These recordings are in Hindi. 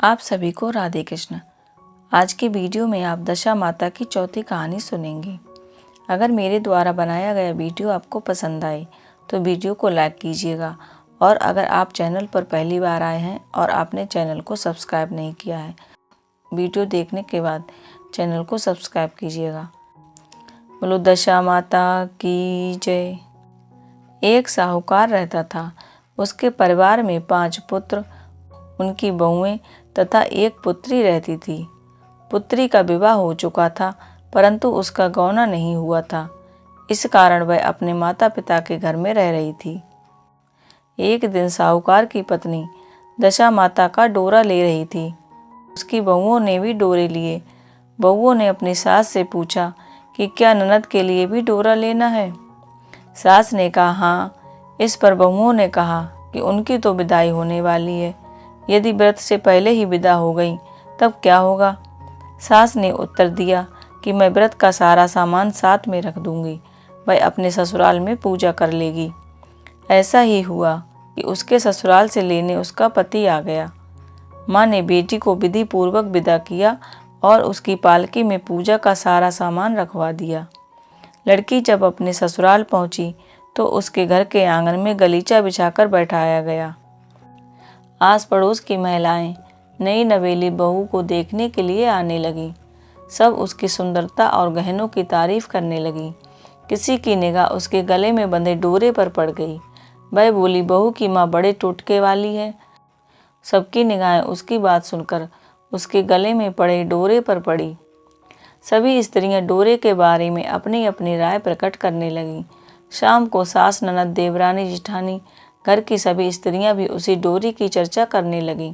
आप सभी को राधे कृष्ण। आज की वीडियो में आप दशा माता की चौथी कहानी सुनेंगे। अगर मेरे द्वारा बनाया गया वीडियो आपको पसंद आए तो वीडियो को लाइक कीजिएगा, और अगर आप चैनल पर पहली बार आए हैं और आपने चैनल को सब्सक्राइब नहीं किया है, वीडियो देखने के बाद चैनल को सब्सक्राइब कीजिएगा। बोलो दशा माता की जय। एक साहूकार रहता था। उसके परिवार में 5 पुत्र, उनकी बहुएं तथा एक पुत्री रहती थी। पुत्री का विवाह हो चुका था, परंतु उसका गौना नहीं हुआ था। इस कारण वह अपने माता पिता के घर में रह रही थी। एक दिन साहूकार की पत्नी दशा माता का डोरा ले रही थी। उसकी बहुओं ने भी डोरे लिए। बहुओं ने अपनी सास से पूछा कि क्या ननद के लिए भी डोरा लेना है। सास ने कहा हाँ। इस पर बहुओं ने कहा कि उनकी तो विदाई होने वाली है, यदि व्रत से पहले ही विदा हो गई तब क्या होगा। सास ने उत्तर दिया कि मैं व्रत का सारा सामान साथ में रख दूंगी, वह अपने ससुराल में पूजा कर लेगी। ऐसा ही हुआ कि उसके ससुराल से लेने उसका पति आ गया। माँ ने बेटी को विधि पूर्वक विदा किया और उसकी पालकी में पूजा का सारा सामान रखवा दिया। लड़की जब अपने ससुराल पहुंची तो उसके घर के आंगन में गलीचा बिछाकर बैठाया गया। आस पड़ोस की महिलाएं नई नवेली बहू को देखने के लिए आने लगी। सब उसकी सुंदरता और गहनों की तारीफ करने लगी। किसी की निगाह उसके गले में बंधे डोरे पर पड़ गई। वह बोली, बहू की माँ बड़े टोटके वाली है। सबकी निगाहें उसकी बात सुनकर उसके गले में पड़े डोरे पर पड़ी। सभी स्त्रियां डोरे के बारे में अपनी अपनी राय प्रकट करने लगीं। शाम को सास, ननद, देवरानी, जिठानी, घर की सभी स्त्रियां भी उसी डोरे की चर्चा करने लगीं।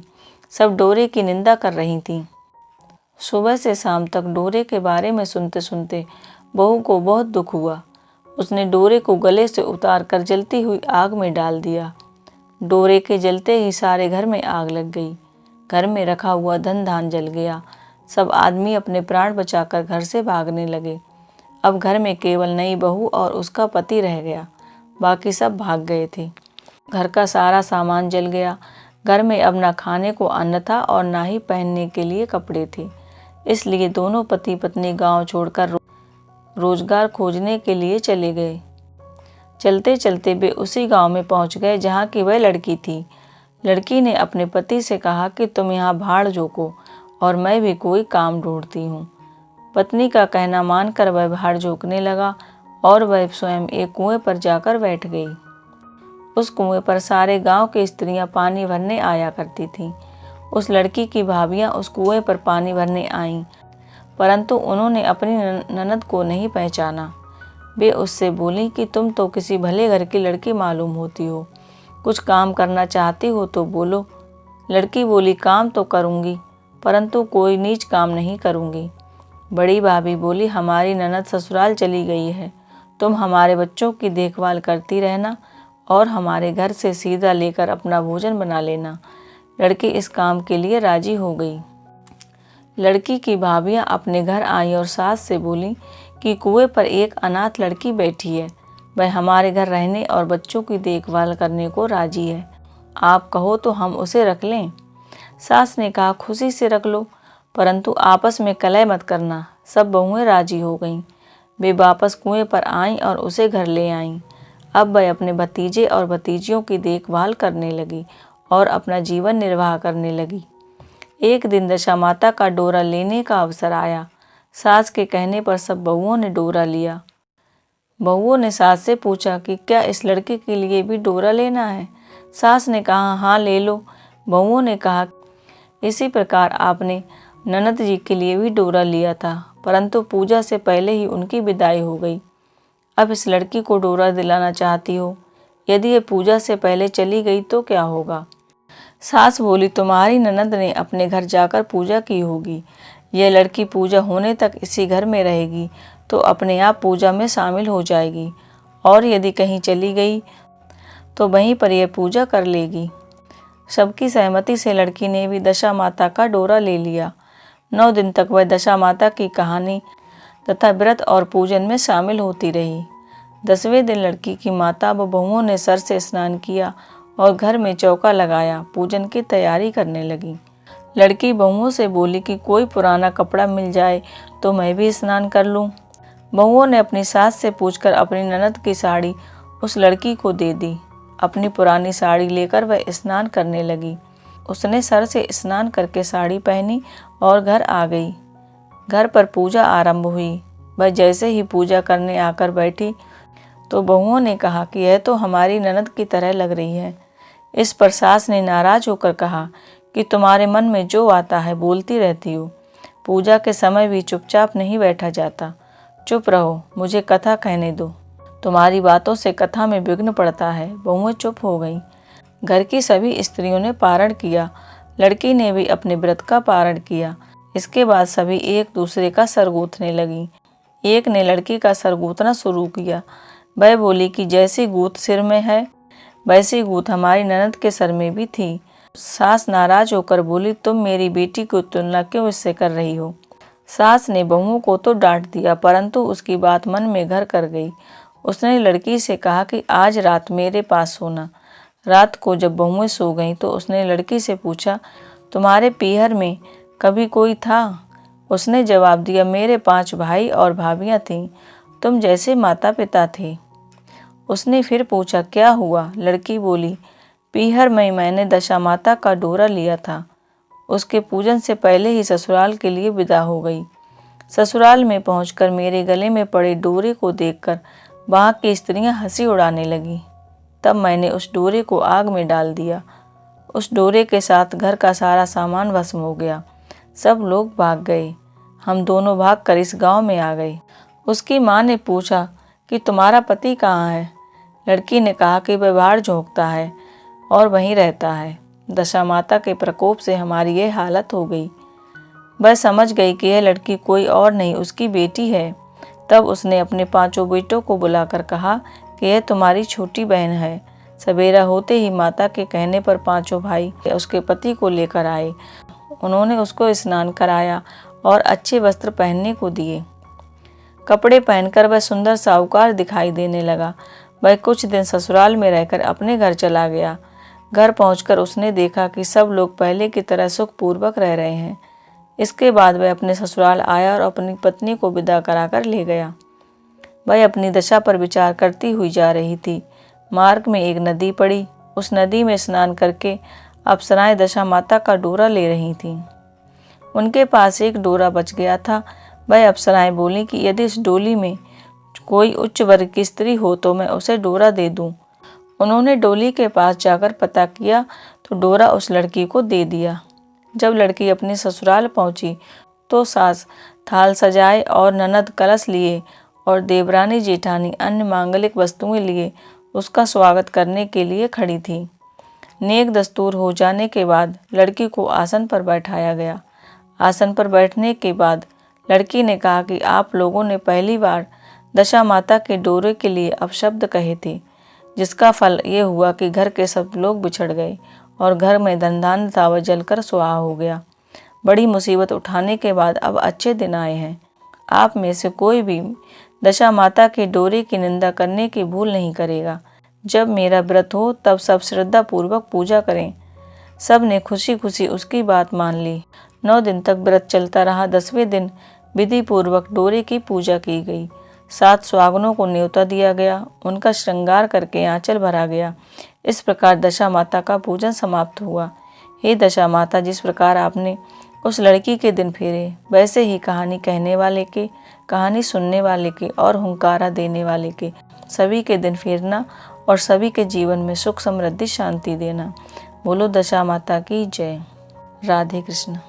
सब डोरे की निंदा कर रही थीं। सुबह से शाम तक डोरे के बारे में सुनते सुनते बहू को बहुत दुख हुआ। उसने डोरे को गले से उतार कर जलती हुई आग में डाल दिया। डोरे के जलते ही सारे घर में आग लग गई। घर में रखा हुआ धन धान जल गया। सब आदमी अपने प्राण बचाकर घर से भागने लगे। अब घर में केवल नई बहू और उसका पति रह गया, बाकी सब भाग गए थे। घर का सारा सामान जल गया। घर में अब ना खाने को अन्न था और ना ही पहनने के लिए कपड़े थे। इसलिए दोनों पति पत्नी गांव छोड़कर रोजगार खोजने के लिए चले गए। चलते चलते वे उसी गांव में पहुंच गए जहां की वह लड़की थी। लड़की ने अपने पति से कहा कि तुम यहाँ भाड़ जोको और मैं भी कोई काम ढूंढती हूँ। पत्नी का कहना मानकर वह भाड़ जोकने लगा और वह स्वयं एक कुएं पर जाकर बैठ गई। उस कुएं पर सारे गांव की स्त्रियां पानी भरने आया करती थीं। उस लड़की की भाभियां उस कुएं पर पानी भरने आईं, परंतु उन्होंने अपनी ननद को नहीं पहचाना। वे उससे बोली कि तुम तो किसी भले घर की लड़की मालूम होती हो, कुछ काम करना चाहती हो तो बोलो। लड़की बोली, काम तो करूँगी, परंतु कोई नीच काम नहीं करूँगी। बड़ी भाभी बोली, हमारी ननद ससुराल चली गई है, तुम हमारे बच्चों की देखभाल करती रहना और हमारे घर से सीधा लेकर अपना भोजन बना लेना। लड़की इस काम के लिए राजी हो गई। लड़की की भाभियां अपने घर आईं और सास से बोली कि कुएं पर एक अनाथ लड़की बैठी है, वह हमारे घर रहने और बच्चों की देखभाल करने को राजी है। आप कहो तो हम उसे रख लें। सास ने कहा, खुशी से रख लो, परंतु आपस में कलह मत करना। सब बहुएं राजी हो गईं। वे वापस कुएं पर आईं और उसे घर ले आईं। अब वह अपने भतीजे और भतीजियों की देखभाल करने लगी और अपना जीवन निर्वाह करने लगी। एक दिन दशा माता का डोरा लेने का अवसर आया। सास के कहने पर सब बहुओं ने डोरा लिया। बहुओं ने सास से पूछा कि क्या इस लड़के के लिए भी डोरा लेना है। सास ने कहा, हाँ ले लो। बहुओं ने कहा, इसी प्रकार आपने ननद जी के लिए भी डोरा लिया था, परंतु पूजा से पहले ही उनकी विदाई हो गई। अब इस लड़की को डोरा दिलाना चाहती हो, यदि ये पूजा से पहले चली गई तो क्या होगा। सास बोली, तुम्हारी ननद ने अपने घर जाकर पूजा की होगी। यह लड़की पूजा होने तक इसी घर में रहेगी तो अपने आप पूजा में शामिल हो जाएगी, और यदि कहीं चली गई तो वहीं पर यह पूजा कर लेगी। सबकी सहमति से लड़की ने भी दशा माता का डोरा ले लिया। 9 दिन तक वह दशा माता की कहानी तथा व्रत और पूजन में शामिल होती रही। 10वें दिन लड़की की माता व बहुओं ने सर से स्नान किया और घर में चौका लगाया पूजन की तैयारी करने लगी। लड़की बहुओं से बोली कि कोई पुराना कपड़ा मिल जाए तो मैं भी स्नान कर लूं। बहुओं ने अपनी सास से पूछकर अपनी ननद की साड़ी उस लड़की को दे दी। अपनी पुरानी साड़ी लेकर वह स्नान करने लगी। उसने सर से स्नान करके साड़ी पहनी और घर आ गई। घर पर पूजा आरंभ हुई। वह जैसे ही पूजा करने आकर बैठी तो बहुओं ने कहा कि यह तो हमारी ननद की तरह लग रही है। इस पर सास ने नाराज होकर कहा कि तुम्हारे मन में जो आता है बोलती रहती हो। पूजा के समय भी चुपचाप नहीं बैठा जाता। चुप रहो, मुझे कथा कहने दो। तुम्हारी बातों से कथा में विघ्न पड़ता है। बहुएं चुप हो गईं। घर की सभी स्त्रियों ने पारण किया। लड़की ने भी अपने व्रत का पारण किया। इसके बाद सभी एक दूसरे का सर गूंथने लगी। एक ने लड़की का सर गूंथना शुरू किया। वह बोली कि जैसी गूंथ सिर में है वैसी गूंथ हमारी ननद के सर में भी थी। सास नाराज होकर बोली, तुम मेरी बेटी की तुलना क्यों इससे कर रही हो। सास ने बहुओं को तो डांट दिया, परंतु उसकी बात मन में घर कर गई। उसने लड़की से कहा कि आज रात मेरे पास सोना। रात को जब बहुएं सो गईं तो उसने लड़की से पूछा, तुम्हारे पीहर में कभी कोई था। उसने जवाब दिया, मेरे 5 भाई और भाभियां थीं, तुम जैसे माता पिता थे। उसने फिर पूछा, क्या हुआ। लड़की बोली, पीहर में मैंने दशा माता का डोरा लिया था। उसके पूजन से पहले ही ससुराल के लिए विदा हो गई। ससुराल में पहुंचकर मेरे गले में पड़े डोरे को देखकर वहाँ की स्त्रियां हंसी उड़ाने लगी। तब मैंने उस डोरे को आग में डाल दिया। उस डोरे के साथ घर का सारा सामान भस्म हो गया। सब लोग भाग गए। हम दोनों भागकर इस गांव में आ गए। उसकी माँ ने पूछा कि तुम्हारा पति कहाँ है। लड़की ने कहा कि वह बाहर झोंकता है और वहीं रहता है। दशा माता के प्रकोप से हमारी ये हालत हो गई। वह समझ गई कि यह लड़की कोई और नहीं उसकी बेटी है। तब उसने अपने 5 बेटों को बुलाकर कहा कि यह तुम्हारी छोटी बहन है। सवेरा होते ही माता के कहने पर 5 भाई उसके पति को लेकर आए। उन्होंने उसको स्नान कराया और अच्छे वस्त्र पहनने को दिए। कपड़े पहनकर वह सुंदर साहूकार दिखाई देने लगा। वह कुछ दिन ससुराल में रहकर अपने घर चला गया। घर पहुंचकर उसने देखा कि सब लोग पहले की तरह सुखपूर्वक रह रहे हैं। इसके बाद वह अपने ससुराल आया और अपनी पत्नी को विदा कराकर ले गया। वह अपनी दशा पर विचार करती हुई जा रही थी। मार्ग में एक नदी पड़ी। उस नदी में स्नान करके अप्सराएं दशा माता का डोरा ले रही थीं। उनके पास एक डोरा बच गया था। वह अप्सराएं बोली कि यदि इस डोली में कोई उच्च वर्ग की स्त्री हो तो मैं उसे डोरा दे दूं। उन्होंने डोली के पास जाकर पता किया तो डोरा उस लड़की को दे दिया। जब लड़की अपने ससुराल पहुंची तो सास थाल सजाए और ननद कलश लिए और देवरानी जेठानी अन्य मांगलिक वस्तुएं लिए उसका स्वागत करने के लिए खड़ी थी। नेक दस्तूर हो जाने के बाद लड़की को आसन पर बैठाया गया। आसन पर बैठने के बाद लड़की ने कहा कि आप लोगों ने पहली बार दशा माता के डोरे के लिए अपशब्द कहे थे, जिसका फल ये हुआ कि घर के सब लोग बिछड़ गए और घर में धन धान्य तावा जलकर सुहा हो गया। बड़ी मुसीबत उठाने के बाद अब अच्छे दिन आए हैं। आप में से कोई भी दशा माता के डोरे की निंदा करने की भूल नहीं करेगा। जब मेरा व्रत हो तब सब श्रद्धा पूर्वक पूजा करें। सब ने खुशी खुशी उसकी बात मान ली। 9 दिन तक व्रत चलता रहा। 10वें दिन विधि पूर्वक डोरे की पूजा की गई। 7 सुहागनों को न्योता दिया गया। उनका श्रृंगार करके आंचल भरा गया। इस प्रकार दशा माता का पूजन समाप्त हुआ। हे दशा माता, जिस प्रकार आपने उस लड़की के दिन फेरे, वैसे ही कहानी कहने वाले के, कहानी सुनने वाले के और हुंकारा देने वाले के सभी के दिन फेरना और सभी के जीवन में सुख समृद्धि शांति देना। बोलो दशा माता की जय। राधे कृष्ण।